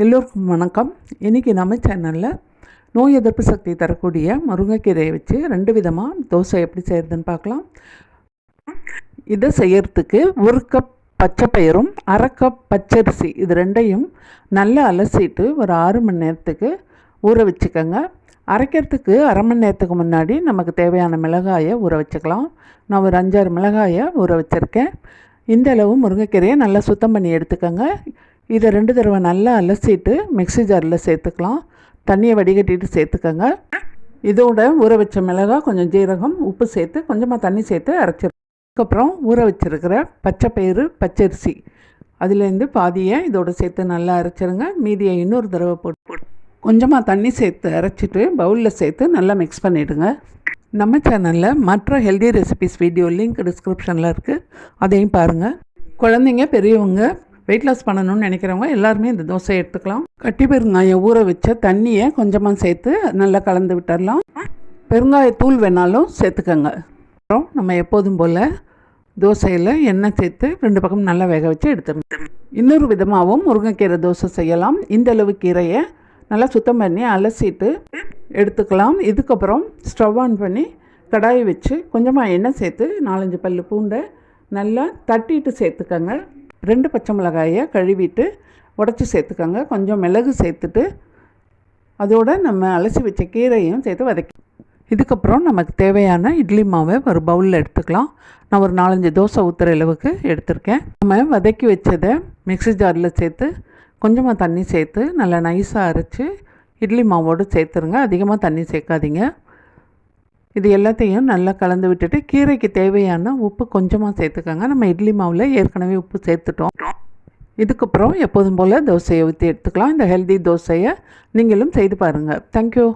எல்லோருக்கும் வணக்கம். இன்றைக்கி நம்ம சேனலில் நோய் எதிர்ப்பு சக்தி தரக்கூடிய முருங்கைக்கீரையை வச்சு 2 விதமாக தோசை எப்படி செய்கிறதுன்னு பார்க்கலாம். இதை செய்யறதுக்கு 1 கப் பச்சைப்பயிரும் 1/2 கப் பச்சரிசி இது ரெண்டையும் நல்லா அலசிட்டு ஒரு 6 மணி நேரத்துக்கு ஊற வச்சுக்கோங்க. அரைக்கிறதுக்கு அரை மணி நேரத்துக்கு முன்னாடி நமக்கு தேவையான மிளகாயை ஊற வச்சுக்கலாம். நான் ஒரு 5-6 மிளகாயை ஊற வச்சுருக்கேன். இந்த அளவு முருங்கைக்கீரையை நல்லா சுத்தம் பண்ணி எடுத்துக்கோங்க. இதை 2 தடவை நல்லா அலசிட்டு மிக்ஸி ஜாரில் சேர்த்துக்கலாம். தண்ணியை வடிகட்டிட்டு சேர்த்துக்கோங்க. இதோட ஊற வச்ச மிளகாய், கொஞ்சம் ஜீரகம், உப்பு சேர்த்து கொஞ்சமாக தண்ணி சேர்த்து அரைச்சிருக்கோம். அதுக்கப்புறம் ஊற வச்சுருக்கிற பச்சைப்பயிறு, பச்சரிசி அதுலேருந்து பாதியை இதோடு சேர்த்து நல்லா அரைச்சிருங்க. மீதியை இன்னொரு தடவை போட்டு கொஞ்சமாக தண்ணி சேர்த்து அரைச்சிட்டு பவுலில் சேர்த்து நல்லா மிக்ஸ் பண்ணிவிடுங்க. நம்ம சேனலில் மற்ற ஹெல்தி ரெசிபிஸ் வீடியோ லிங்க் டிஸ்கிரிப்ஷனில் இருக்குது, அதையும் பாருங்கள். குழந்தைங்க, பெரியவங்க, வெயிட் லாஸ் பண்ணணும்னு நினைக்கிறவங்க எல்லாருமே இந்த தோசை எடுத்துக்கலாம். கட்டி பெருங்காயம் ஊற வச்ச தண்ணியை கொஞ்சமாக சேர்த்து நல்லா கலந்து விட்டுடலாம். பெருங்காயத்தூள் வேணாலும் சேர்த்துக்கோங்க. அப்புறம் நம்ம எப்போதும் போல் தோசையில் எண்ணெய் சேர்த்து 2 பக்கம் நல்லா வேக வச்சு எடுத்துருங்க. இன்னொரு விதமாகவும் முருங்கைக்கீரை தோசை செய்யலாம். இந்த அளவு கீரையை நல்லா சுத்தம் பண்ணி அலசிட்டு எடுத்துக்கலாம். இதுக்கப்புறம் ஸ்டவ் ஆன் பண்ணி கடாயை வச்சு கொஞ்சமாக எண்ணெய் சேர்த்து 4-5 பல்லு பூண்டை நல்லா தட்டிட்டு சேர்த்துக்கோங்க. 2 பச்சை மிளகாயை கழுவிட்டு உடச்சி சேர்த்துக்கோங்க. கொஞ்சம் மிளகு சேர்த்துட்டு அதோடு நம்ம அலசி வச்ச கீரையும் சேர்த்து வதக்கி, இதுக்கப்புறம் நமக்கு தேவையான இட்லி மாவை ஒரு பவுலில் எடுத்துக்கலாம். நான் ஒரு 4-5 தோசை ஊற்றுற அளவுக்கு எடுத்திருக்கேன். நம்ம வதக்கி வச்சதை மிக்ஸி ஜாரில் சேர்த்து கொஞ்சமாக தண்ணி சேர்த்து நல்லா நைஸாக அரைச்சி இட்லி மாவோடு சேர்த்துருங்க. அதிகமாக தண்ணி சேர்க்காதீங்க. இது எல்லாத்தையும் நல்லா கலந்து விட்டுட்டு கீரைக்கு தேவையான உப்பு கொஞ்சமாக சேர்த்துக்கோங்க. நம்ம இட்லி மாவில் ஏற்கனவே உப்பு சேர்த்துட்டோம். இதுக்கப்புறம் எப்போதும் போல் தோசையை ஊற்றி எடுத்துக்கலாம். இந்த ஹெல்தி தோசையை நீங்களும் செய்து பாருங்கள். தேங்க்யூ.